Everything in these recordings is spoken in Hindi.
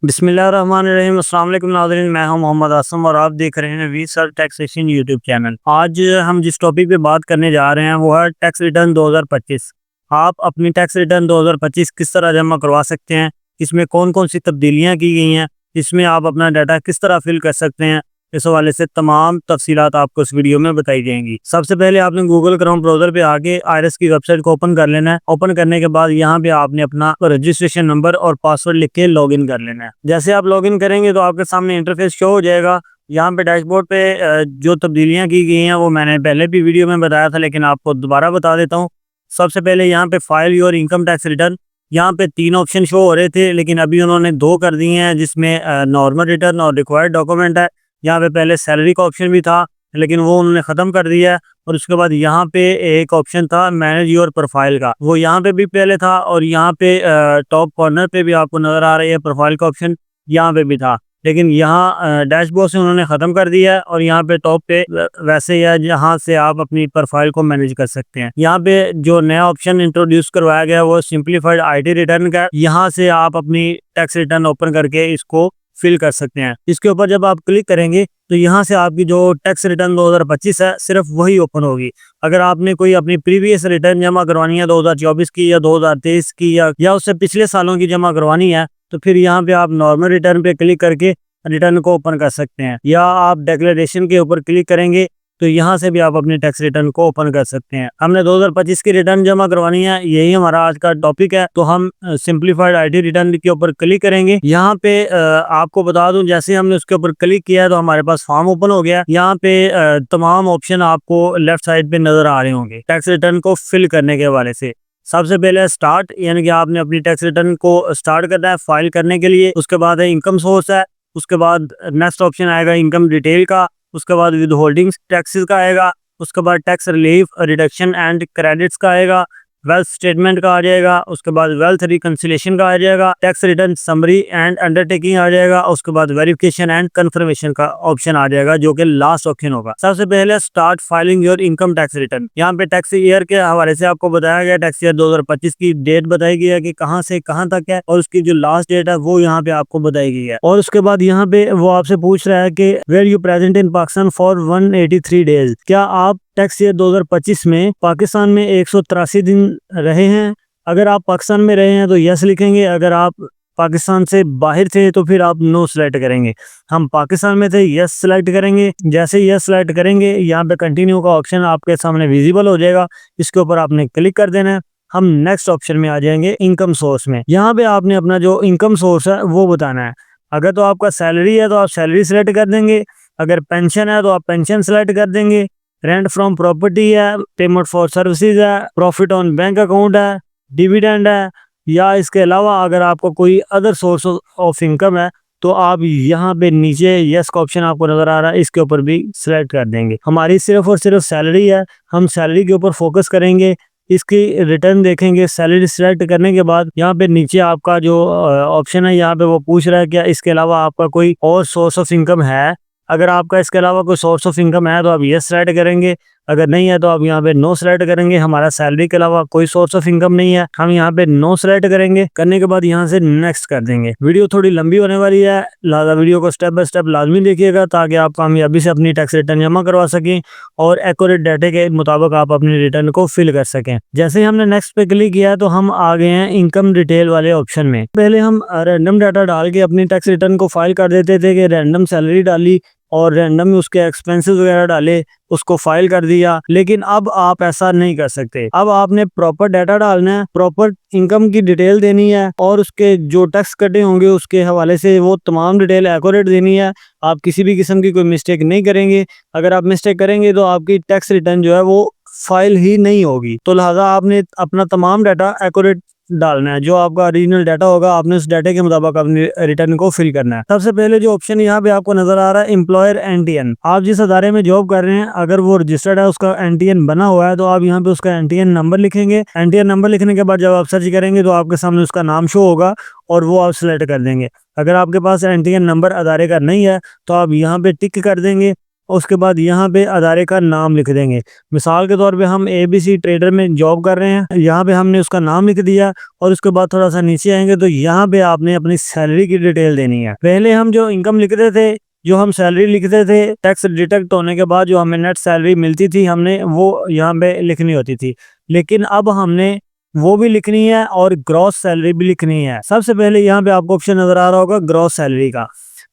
बिस्मिल्लाहिर्रहमानिर्रहीम। अस्सलाम वालेकुम नाज़रीन, मैं हूं मोहम्मद आसम और आप देख रहे हैं V sir taxation YouTube channel. आज हम जिस टॉपिक पे बात करने जा रहे हैं वो है टैक्स रिटर्न 2025। आप अपनी टैक्स रिटर्न 2025 किस तरह जमा करवा सकते हैं, इसमें कौन कौन सी तब्दीलियाँ की गई हैं, इसमें आप अपना डाटा किस तरह फिल कर सकते हैं, इस हवाले से तमाम तफसीलात आपको इस वीडियो में बताई जाएंगी। सबसे पहले आपने गूगल क्रोम ब्राउज़र पे आके आईआरएस की वेबसाइट को ओपन कर लेना है। ओपन करने के बाद यहाँ पे आपने अपना रजिस्ट्रेशन नंबर और पासवर्ड लिख के लॉगिन कर लेना है। जैसे आप लॉगिन करेंगे तो आपके सामने इंटरफेस शो हो जाएगा। यहाँ पे डैशबोर्ड पे जो तब्दीलियाँ की गई हैं वो मैंने पहले भी वीडियो में बताया था, लेकिन आपको दोबारा बता देता हूँ। सबसे पहले यहाँ पे file your income tax return, यहाँ पे 3 ऑप्शन शो हो रहे थे, लेकिन अभी उन्होंने 2 कर दिए हैं, जिसमें नॉर्मल रिटर्न और रिक्वायर्ड डॉक्यूमेंट है। यहाँ पे पहले सैलरी का ऑप्शन भी था, लेकिन वो उन्होंने ख़त्म कर दिया है। और उसके बाद यहाँ पे एक ऑप्शन था मैनेज योर प्रोफाइल का, वो यहाँ पे भी पहले था, और यहाँ पे टॉप कॉर्नर पे भी आपको नज़र आ रही है प्रोफाइल का ऑप्शन, यहाँ पे भी था, लेकिन यहाँ डैशबोर्ड से उन्होंने ख़त्म कर दिया है। और यहाँ पे टॉप पे वैसे ही है, जहाँ से आप अपनी प्रोफाइल को मैनेज कर सकते हैं। यहाँ पे जो नया ऑप्शन इंट्रोड्यूस करवाया गया है वो सिंप्लीफाइड आईटी रिटर्न का, यहाँ से आप अपनी टैक्स रिटर्न ओपन करके इसको फिल कर सकते हैं। इसके ऊपर जब आप क्लिक करेंगे तो यहाँ से आपकी जो टैक्स रिटर्न 2025 है सिर्फ वही ओपन होगी। अगर आपने कोई अपनी प्रीवियस रिटर्न जमा करवानी है 2024 की या 2023 की या उससे पिछले सालों की जमा करवानी है, तो फिर यहाँ पे आप नॉर्मल रिटर्न पे क्लिक करके रिटर्न को ओपन कर सकते हैं, या आप डिक्लेरेशन के ऊपर क्लिक करेंगे तो यहाँ से भी आप अपनी टैक्स रिटर्न को ओपन कर सकते हैं। हमने 2025 की रिटर्न जमा करवानी है, यही हमारा आज का टॉपिक है। तो हम सिंप्लीफाइड आईटी रिटर्न के ऊपर क्लिक करेंगे। यहाँ पे आपको बता दूं, जैसे हमने उसके ऊपर क्लिक किया तो हमारे पास फॉर्म ओपन हो गया। यहाँ पे तमाम ऑप्शन आपको लेफ्ट साइड पे नजर आ रहे होंगे टैक्स रिटर्न को फिल करने के हवाले से। सबसे पहले स्टार्ट, यानी कि आपने अपनी टैक्स रिटर्न को स्टार्ट करना है फाइल करने के लिए। उसके बाद है इनकम सोर्स है, उसके बाद नेक्स्ट ऑप्शन आएगा इनकम डिटेल का, उसके बाद विद होल्डिंग टैक्सेस का आएगा, उसके बाद tax relief reduction and credits का आएगा, वेल्थ स्टेटमेंट का आ जाएगा, उसके बाद वेल्थ रिकंसिलेशन का आ जाएगा, tax return summary and undertaking आ जाएगा, उसके बाद वेरिफिकेशन एंड कंफर्मेशन का ऑप्शन आ जाएगा, जो कि लास्ट ऑप्शन होगा। सबसे पहले start filing your income tax return. यहाँ पे टैक्स ईयर के हवाले से आपको बताया गया, टैक्स ईयर 2025 की डेट बताई गई है कि कहाँ से कहाँ तक है, और उसकी जो लास्ट डेट है वो यहाँ पे आपको बताई गई है। और उसके बाद यहाँ पे वो आपसे पूछ रहा है कि where you present in Pakistan for 183 days, क्या आप टैक्स ईयर 2025 में पाकिस्तान में 183 दिन रहे हैं। अगर आप पाकिस्तान में रहे हैं तो यस लिखेंगे, अगर आप पाकिस्तान से बाहर थे तो फिर आप नो सेलेक्ट करेंगे। हम पाकिस्तान में थे, यस सेलेक्ट करेंगे। जैसे यस सेलेक्ट करेंगे, यहाँ पे कंटिन्यू का ऑप्शन आपके सामने विजिबल हो जाएगा, इसके ऊपर आपने क्लिक कर देना है। हम नेक्स्ट ऑप्शन में आ जाएंगे इनकम सोर्स में। यहाँ पे आपने अपना जो इनकम सोर्स है वो बताना है। अगर तो आपका सैलरी है तो आप सैलरी सेलेक्ट कर देंगे, अगर पेंशन है तो आप पेंशन सेलेक्ट कर देंगे, रेंट फ्रॉम प्रॉपर्टी है, पेमेंट फॉर सर्विसेज है, प्रॉफिट ऑन बैंक अकाउंट है, डिविडेंड है, या इसके अलावा अगर आपको कोई अदर सोर्स ऑफ इनकम है तो आप यहाँ पे नीचे यस का ऑप्शन आपको नजर आ रहा है, इसके ऊपर भी सिलेक्ट कर देंगे। हमारी सिर्फ और सिर्फ सैलरी है, हम सैलरी के ऊपर फोकस करेंगे, इसकी रिटर्न देखेंगे। सैलरी सिलेक्ट करने के बाद यहाँ पे नीचे आपका जो ऑप्शन है, यहाँ पे वो पूछ रहा है क्या इसके अलावा आपका कोई और सोर्स ऑफ इनकम है। अगर आपका इसके अलावा कोई सोर्स ऑफ इनकम है तो आप यस सेलेक्ट करेंगे, अगर नहीं है तो आप यहाँ पे नो सेलेक्ट करेंगे। हमारा सैलरी के अलावा कोई सोर्स ऑफ इनकम नहीं है, हम यहाँ पे नो सेलेक्ट करेंगे। करने के बाद यहाँ से नेक्स्ट कर देंगे। वीडियो थोड़ी लंबी होने वाली है, लिहाजा वीडियो को स्टेप बाय स्टेप लाजमी देखिएगा, ताकि आप कामयाबी से अपनी टैक्स रिटर्न जमा करवा सकें और एक्यूरेट डाटे के मुताबिक आप अपनी रिटर्न को फिल कर सकें। जैसे ही हमने नेक्स्ट पे क्लिक किया तो हम आ गए हैं इनकम डिटेल वाले ऑप्शन में। पहले हम रैंडम डाटा डाल के अपनी टैक्स रिटर्न को फाइल कर देते थे कि रैंडम सैलरी डाली और रैंडम उसके एक्सपेंसेस वगैरह डाले, उसको फाइल कर दिया। लेकिन अब आप ऐसा नहीं कर सकते। अब आपने प्रॉपर डाटा डालना है, प्रॉपर इनकम की डिटेल देनी है, और उसके जो टैक्स कटे होंगे उसके हवाले से वो तमाम डिटेल एक्यूरेट देनी है। आप किसी भी किस्म की कोई मिस्टेक नहीं करेंगे। अगर आप मिस्टेक करेंगे तो आपकी टैक्स रिटर्न जो है वो फाइल ही नहीं होगी। तो लिहाजा आपने अपना तमाम डाटा एक्यूरेट डालना है, जो आपका ओरिजिनल डाटा होगा आपने उस डाटा के मुताबिक अपनी रिटर्न को फिल करना है। सबसे पहले जो ऑप्शन यहाँ पे आपको नजर आ रहा है एम्प्लॉयर एनटीएन, आप जिस अदारे में जॉब कर रहे हैं अगर वो रजिस्टर्ड है, उसका एनटीएन बना हुआ है, तो आप यहाँ पे उसका एनटीएन नंबर लिखेंगे। एनटीएन नंबर लिखने के बाद जब आप सर्च करेंगे तो आपके सामने उसका नाम शो होगा और वो आप सिलेक्ट कर देंगे। अगर आपके पास एनटीएन नंबर अदारे का नहीं है तो आप यहाँ पे टिक कर देंगे। उसके बाद यहाँ पे अदारे का नाम लिख देंगे। मिसाल के तौर पे हम ABC ट्रेडर में जॉब कर रहे हैं, यहाँ पे हमने उसका नाम लिख दिया और उसके बाद थोड़ा सा नीचे आएंगे तो यहाँ पे आपने अपनी सैलरी की डिटेल देनी है। पहले हम जो इनकम लिखते थे, जो हम सैलरी लिखते थे, टैक्स डिडक्ट होने के बाद जो हमें नेट सैलरी मिलती थी हमने वो यहाँ पे लिखनी होती थी, लेकिन अब हमने वो भी लिखनी है और ग्रॉस सैलरी भी लिखनी है। सबसे पहले यहाँ पे आपको ऑप्शन नजर आ रहा होगा ग्रॉस सैलरी का,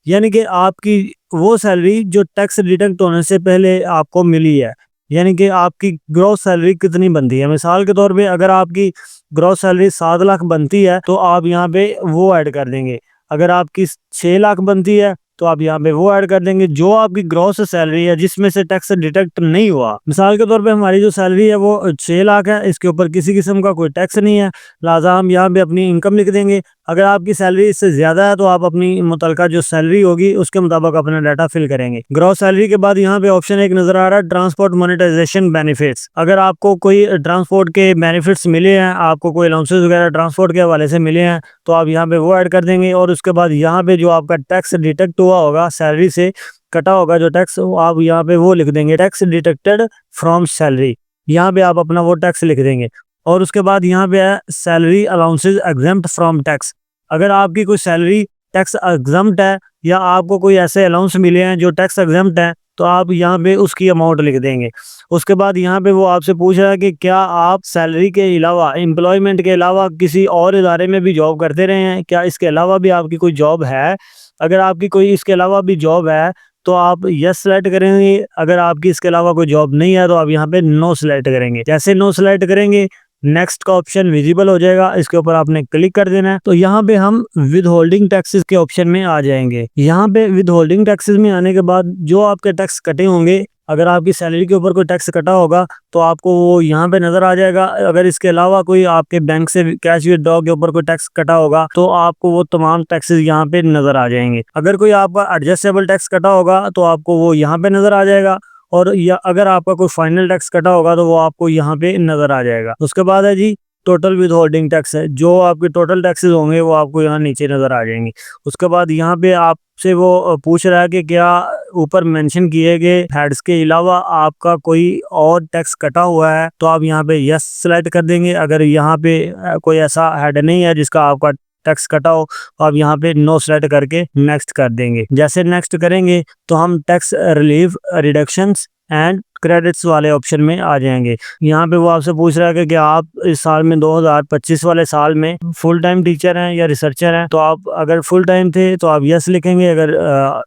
यानी कि आपकी वो सैलरी जो टैक्स डिडक्ट होने से पहले आपको मिली है, यानी कि आपकी ग्रॉस सैलरी कितनी बनती है। मिसाल के तौर पे अगर आपकी ग्रॉस सैलरी 7 लाख बनती है तो आप यहाँ पे वो ऐड कर देंगे। अगर आपकी 6 लाख बनती है तो आप यहाँ पे वो ऐड कर देंगे जो आपकी ग्रॉस सैलरी है जिसमें से टैक्स डिडक्ट नहीं हुआ। मिसाल के तौर पे हमारी जो सैलरी है वो 6 लाख है, इसके ऊपर किसी किस्म का कोई टैक्स नहीं है, लिहाजा हम यहाँ पे अपनी इनकम लिख देंगे। अगर आपकी सैलरी इससे ज्यादा है तो आप अपनी मुतलका जो सैलरी होगी उसके मुताबिक अपना डाटा फिल करेंगे। ग्रॉस सैलरी के बाद यहाँ पे ऑप्शन एक नजर आ रहा है ट्रांसपोर्ट मोनेटाइजेशन बेनिफिट्स। अगर आपको कोई ट्रांसपोर्ट के बेनिफिट्स मिले हैं, आपको कोई अलाउंसेस वगैरह ट्रांसपोर्ट के हवाले से मिले हैं तो आप यहाँ पे वो ऐड कर देंगे। और उसके बाद यहाँ पे जो आपका टैक्स डिडक्ट हुआ होगा, सैलरी से कटा होगा जो टैक्स, आप यहाँ पे वो लिख देंगे टैक्स डिडक्टेड फ्रॉम सैलरी। यहाँ पे आप अपना वो टैक्स लिख देंगे। और उसके बाद यहाँ पे है salary allowances exempt from tax. अगर आपकी कोई सैलरी टैक्स एग्जम्प्ट है या आपको कोई ऐसे अलाउंस मिले हैं जो टैक्स एग्जम्प्ट है तो आप यहाँ पे उसकी अमाउंट लिख देंगे। उसके बाद यहाँ पे वो आपसे पूछ रहा है कि क्या आप सैलरी के अलावा, एम्प्लॉयमेंट के अलावा किसी और इदारे में भी जॉब करते रहे हैं, क्या इसके अलावा भी आपकी कोई जॉब है। अगर आपकी कोई इसके अलावा भी जॉब है तो आप यस सेलेक्ट करेंगे। अगर आपकी इसके अलावा कोई जॉब नहीं है तो आप यहाँ पे नो सेलेक्ट करेंगे। जैसे नो सेलेक्ट करेंगे नेक्स्ट का ऑप्शन विजिबल हो जाएगा, इसके ऊपर आपने क्लिक कर देना है। तो यहाँ पे हम विद होल्डिंग टैक्सेस के ऑप्शन में आ जाएंगे। यहाँ पे विद होल्डिंग टैक्सेस में आने के बाद जो आपके टैक्स कटे होंगे, अगर आपकी सैलरी के ऊपर कोई टैक्स कटा होगा तो आपको वो यहाँ पे नजर आ जाएगा। अगर इसके अलावा कोई आपके बैंक से कैश विथड्रॉ के ऊपर कोई टैक्स कटा होगा तो आपको वो तमाम टैक्सेस यहाँ पे नजर आ जाएंगे। अगर कोई आपका एडजस्टेबल टैक्स कटा होगा तो आपको वो यहाँ पे नजर आ जाएगा, और या अगर आपका कोई फाइनल टैक्स कटा होगा तो वो आपको यहाँ पे नजर आ जाएगा। उसके बाद है जी टोटल विद होल्डिंग टैक्स है, जो आपके टोटल टैक्सेस होंगे वो आपको यहाँ नीचे नजर आ जाएंगे। उसके बाद यहाँ पे आपसे वो पूछ रहा है कि क्या ऊपर मेंशन किए गए हेड्स के अलावा आपका कोई और टैक्स कटा हुआ है, तो आप यहाँ पे यस सेलेक्ट कर देंगे। अगर यहाँ पे कोई ऐसा हेड नहीं है जिसका आपका टैक्स कटा हो तो आप यहाँ पे नो सेलेक्ट करके नेक्स्ट कर देंगे। जैसे नेक्स्ट करेंगे तो हम tax relief, reductions and credits वाले ऑप्शन में आ जाएंगे। यहाँ पे वो आपसे पूछ रहा है कि क्या आप इस साल में 2025 वाले साल में फुल टाइम टीचर हैं या रिसर्चर हैं। तो आप अगर फुल टाइम थे तो आप यस लिखेंगे, अगर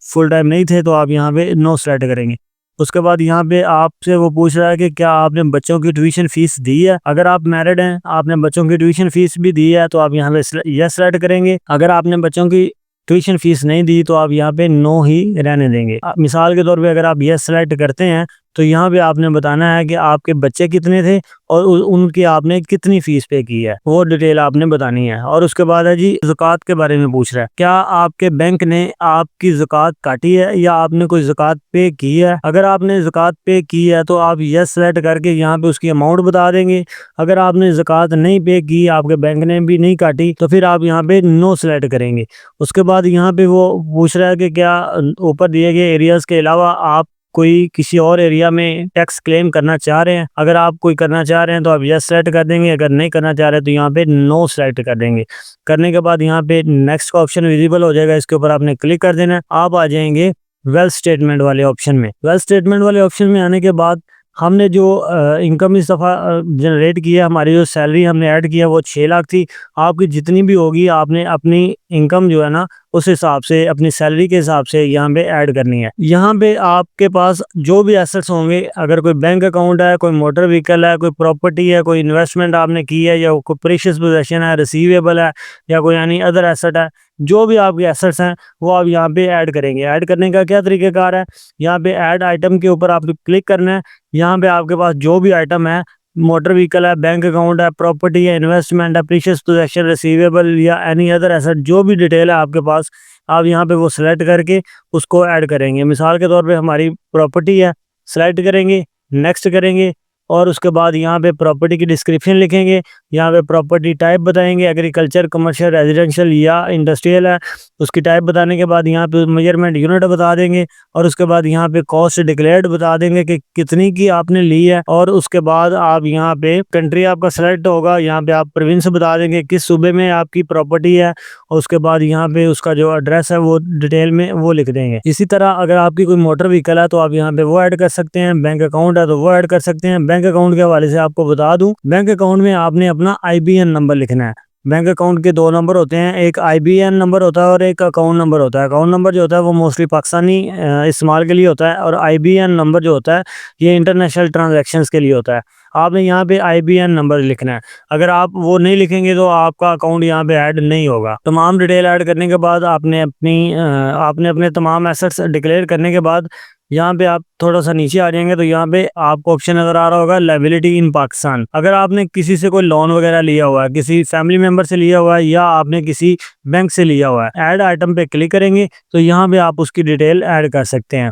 फुल टाइम नहीं थे तो आप यहाँ पे नो सेलेक्ट करेंगे। उसके बाद यहाँ पे आपसे वो पूछ रहा है कि क्या आपने बच्चों की ट्यूशन फीस दी है। अगर आप मैरिड हैं, आपने बच्चों की ट्यूशन फीस भी दी है तो आप यहाँ पे यस सेलेक्ट करेंगे। अगर आपने बच्चों की ट्यूशन फीस नहीं दी तो आप यहाँ पे नो ही रहने देंगे। मिसाल के तौर पे अगर आप यस सेलेक्ट करते हैं तो यहाँ पे आपने बताना है कि आपके बच्चे कितने थे और उनकी आपने कितनी फीस पे की है, वो डिटेल आपने बतानी है। और उसके बाद है जी ज़कात के बारे में पूछ रहा है, क्या आपके बैंक ने आपकी ज़कात काटी है या आपने कोई ज़कात पे की है। अगर आपने ज़कात पे की है तो आप यस सेलेक्ट करके यहाँ पे उसकी अमाउंट बता देंगे। अगर आपने ज़कात नहीं पे की, आपके बैंक ने भी नहीं काटी, तो फिर आप यहाँ पे नो सेलेक्ट करेंगे। उसके बाद यहाँ पे वो पूछ रहा है कि क्या ऊपर दिए गए एरियाज के अलावा आप कोई किसी और एरिया में टैक्स क्लेम करना चाह रहे हैं। अगर आप कोई करना चाह रहे हैं तो आप यस सेलेक्ट कर देंगे, अगर नहीं करना चाह रहे तो यहाँ पे नो सेलेक्ट कर देंगे। करने के बाद यहाँ पे नेक्स्ट का ऑप्शन विजिबल हो जाएगा, इसके ऊपर आपने क्लिक कर देना है। आप आ जाएंगे वेल्थ स्टेटमेंट वाले ऑप्शन में। वेल्थ स्टेटमेंट वाले ऑप्शन में आने के बाद हमने जो इनकम इस दफ़ा जनरेट की है, हमारी जो सैलरी हमने ऐड किया वो 6 लाख थी। आपकी जितनी भी होगी आपने अपनी इनकम जो है ना उस हिसाब से, अपनी सैलरी के हिसाब से यहाँ पे ऐड करनी है। यहाँ पे आपके पास जो भी एसेट्स होंगे, अगर कोई बैंक अकाउंट है, कोई मोटर व्हीकल है, कोई प्रॉपर्टी है, कोई इन्वेस्टमेंट आपने की है, या कोई प्रीशियस पोजेसन है, रिसीवेबल है, या कोई यानी अदर एसेट है, जो भी आपके एसेट्स हैं वो आप यहाँ पे ऐड करेंगे। ऐड करने का क्या तरीक़ेकार है, यहाँ पे ऐड आइटम के ऊपर आपको क्लिक करना है। यहाँ पे आपके पास जो भी आइटम है, मोटर व्हीकल है, बैंक अकाउंट है, प्रॉपर्टी है, इन्वेस्टमेंट है, प्रीशियस पोजेसन, रिसीवेबल या एनी अदर एसेट, जो भी डिटेल है आपके पास, आप यहाँ पे वो सिलेक्ट करके उसको ऐड करेंगे। मिसाल के तौर पे हमारी प्रॉपर्टी है, सिलेक्ट करेंगे, नेक्स्ट करेंगे और उसके बाद यहाँ पे प्रॉपर्टी की डिस्क्रिप्शन लिखेंगे। यहाँ पे प्रॉपर्टी टाइप बताएंगे, एग्रीकल्चर, कमर्शियल, रेजिडेंशियल या इंडस्ट्रियल है। उसकी टाइप बताने के बाद यहाँ पे मेजरमेंट यूनिट बता देंगे और उसके बाद यहाँ पे कॉस्ट डिक्लेयर्ड बता देंगे कि कितनी की आपने ली है। और उसके बाद आप यहाँ पे कंट्री आपका सेलेक्ट होगा, यहाँ पे आप प्रोविंस बता देंगे किस सूबे में आपकी प्रॉपर्टी है और उसके बाद यहाँ पे उसका जो एड्रेस है वो डिटेल में वो लिख देंगे। इसी तरह अगर आपकी कोई मोटर व्हीकल है तो आप यहाँ पे वो ऐड कर सकते हैं, बैंक अकाउंट है तो वो ऐड कर सकते हैं। बैंक अकाउंट के हवाले से आपको बता दूं, बैंक अकाउंट में आपने अपना IBN नंबर लिखना है। बैंक अकाउंट के 2 नंबर होते हैं, एक IBN नंबर होता है और एक अकाउंट नंबर होता है। अकाउंट नंबर जो होता है वो मोस्टली पाकिस्तानी इस्तेमाल के लिए होता है और IBN नंबर जो होता है ये इंटरनेशनल ट्रांजैक्शंस के लिए होता है। आपने यहाँ पे IBN नंबर लिखना है। अगर आप वो नहीं लिखेंगे तो आपका अकाउंट यहाँ पे ऐड नहीं होगा। तमाम डिटेल ऐड करने के बाद आपने अपने तमाम एसेट्स डिक्लेयर करने के बाद यहाँ पे आप थोड़ा सा नीचे आ जाएंगे तो यहाँ पे आपको ऑप्शन नजर आ रहा होगा लायबिलिटी इन पाकिस्तान। अगर आपने किसी से कोई लोन वगैरह लिया हुआ है, किसी फैमिली मेंबर से लिया हुआ है या आपने किसी बैंक से लिया हुआ है, ऐड आइटम पे क्लिक करेंगे तो यहाँ पे आप उसकी डिटेल ऐड कर सकते हैं।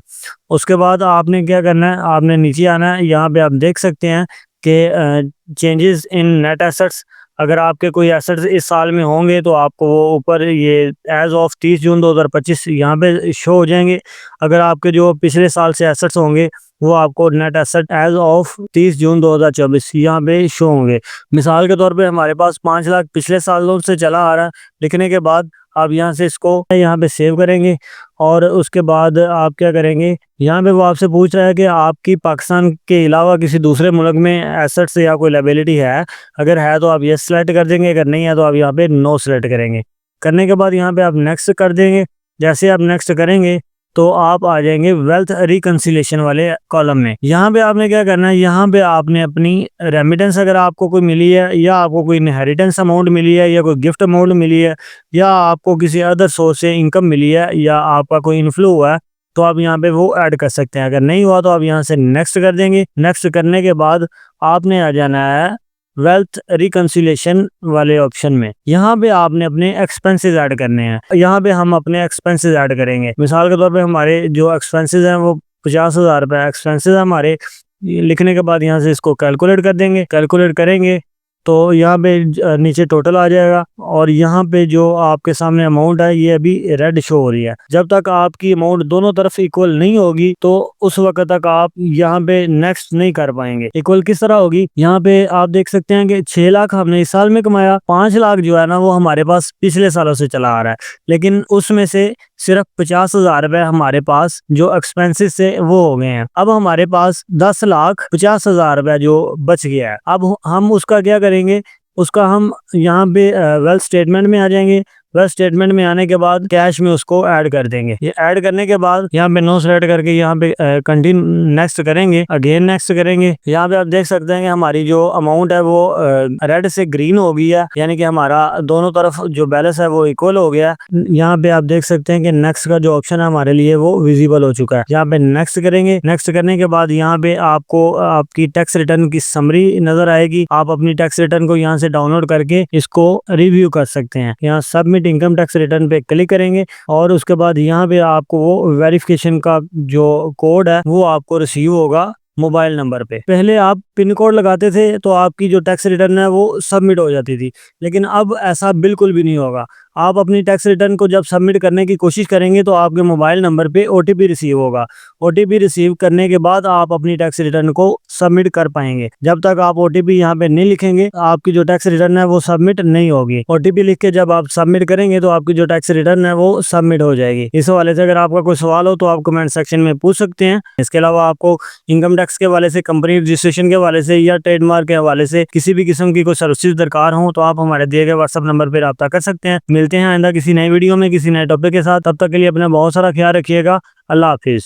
उसके बाद आपने क्या करना है, आपने नीचे आना है। यहाँ पे आप देख सकते हैं कि चेंजेस इन नेट एसेट्स, अगर आपके कोई एसेट्स इस साल में होंगे तो आपको वो ऊपर ये एज ऑफ 30 जून 2025 यहाँ पे शो हो जाएंगे। अगर आपके जो पिछले साल से एसेट्स होंगे वो आपको नेट एसेट एज ऑफ 30 जून 2024 यहाँ पे शो होंगे। मिसाल के तौर पे हमारे पास 5 लाख पिछले सालों से चला आ रहा है। लिखने के बाद आप यहाँ से इसको यहाँ पे सेव करेंगे और उसके बाद आप क्या करेंगे, यहाँ पे वो आपसे पूछ रहा है कि आपकी पाकिस्तान के अलावा किसी दूसरे मुल्क में एसेट्स या कोई लायबिलिटी है। अगर है तो आप ये सेलेक्ट कर देंगे, अगर नहीं है तो आप यहाँ पे नो सेलेक्ट करेंगे। करने के बाद यहाँ पे आप नेक्स्ट कर देंगे। जैसे आप नेक्स्ट करेंगे तो आप आ जाएंगे वेल्थ रिकंसिलेशन वाले कॉलम में। यहाँ पे आपने क्या करना है, यहाँ पे आपने अपनी रेमिटेंस अगर आपको कोई मिली है या आपको कोई इनहेरिटेंस अमाउंट मिली है या कोई गिफ्ट अमाउंट मिली है या आपको किसी अदर सोर्स से इनकम मिली है या आपका कोई इन्फ्लो हुआ है तो आप यहाँ पे वो ऐड कर सकते हैं। अगर नहीं हुआ तो आप यहाँ से नेक्स्ट कर देंगे। नेक्स्ट करने के बाद आपने आ जाना है वेल्थ रिकंसिलेशन वाले ऑप्शन में। यहाँ पे आपने अपने एक्सपेंसेस ऐड करने हैं। यहाँ पे हम अपने एक्सपेंसेस ऐड करेंगे। मिसाल के तौर पे हमारे जो एक्सपेंसेस हैं वो 50,000 रुपये एक्सपेंसेस हमारे। लिखने के बाद यहाँ से इसको कैलकुलेट कर देंगे। कैलकुलेट करेंगे तो यहाँ पे नीचे टोटल आ जाएगा और यहाँ पे जो आपके सामने अमाउंट है ये अभी रेड शो हो रही है। जब तक आपकी अमाउंट दोनों तरफ इक्वल नहीं होगी तो उस वक्त तक आप यहाँ पे नेक्स्ट नहीं कर पाएंगे। इक्वल किस तरह होगी, यहाँ पे आप देख सकते हैं कि 6 लाख हमने इस साल में कमाया, 5 लाख जो है ना वो हमारे पास पिछले सालों से चला आ रहा है, लेकिन उसमें से सिर्फ 50,000 रुपए हमारे पास जो एक्सपेंसेस से वो हो गए हैं। अब हमारे पास 10,50,000 रुपए जो बच गया है। अब हम उसका क्या करेंगे, उसका हम यहाँ पे वेल्थ स्टेटमेंट में आ जाएंगे। वेल्थ स्टेटमेंट में आने के बाद कैश में उसको ऐड कर देंगे। ये ऐड करने के बाद यहाँ पे नो सेलेक्ट करके यहाँ पे कंटिन्यू नेक्स्ट करेंगे, अगेन नेक्स्ट करेंगे। यहाँ पे आप देख सकते हैं कि हमारी जो अमाउंट है वो रेड से ग्रीन हो गई है, यानी कि हमारा दोनों तरफ जो बैलेंस है वो इक्वल हो गया। यहाँ पे आप देख सकते हैं कि नेक्स्ट का जो ऑप्शन है हमारे लिए वो विजिबल हो चुका है। यहाँ पे नेक्स्ट करेंगे। नेक्स्ट करने के बाद यहाँ पे आपको आपकी टैक्स रिटर्न की समरी नजर आएगी। आप अपनी टैक्स रिटर्न को यहाँ से डाउनलोड करके इसको रिव्यू कर सकते हैं। यहाँ सबमिट इनकम टैक्स रिटर्न पे क्लिक करेंगे और उसके बाद यहाँ पे आपको वो वेरिफिकेशन का जो कोड है वो आपको रिसीव होगा मोबाइल नंबर पे। पहले आप पिन कोड लगाते थे तो आपकी जो टैक्स रिटर्न है वो सबमिट हो जाती थी, लेकिन अब ऐसा बिल्कुल भी नहीं होगा। आप अपनी टैक्स रिटर्न को जब सबमिट करने की कोशिश करेंगे तो आपके मोबाइल नंबर पे OTP रिसीव होगा। OTP रिसीव करने के बाद आप अपनी टैक्स रिटर्न को सबमिट कर पाएंगे। जब तक आप OTP यहाँ पे नहीं लिखेंगे आपकी जो टैक्स रिटर्न है वो सबमिट नहीं होगी। OTP लिख के जब आप सबमिट करेंगे तो आपकी जो टैक्स रिटर्न है वो सबमिट हो जाएगी। इस हवाले से अगर आपका कोई सवाल हो तो आप कमेंट सेक्शन में पूछ सकते हैं। इसके अलावा आपको इनकम टैक्स के हवाले से, कंपनी रजिस्ट्रेशन के हवाले से या ट्रेडमार्क के हवाले से किसी भी किस्म की कोई सर्विसेज दरकार हो तो आप हमारे दिए गए व्हाट्सएप नंबर पर रब्ता कर सकते हैं। मिलते हैं आइंदा किसी नई वीडियो में किसी नए टॉपिक के साथ। तब तक के लिए अपना बहुत सारा ख्याल रखिएगा। अल्लाह हाफिज।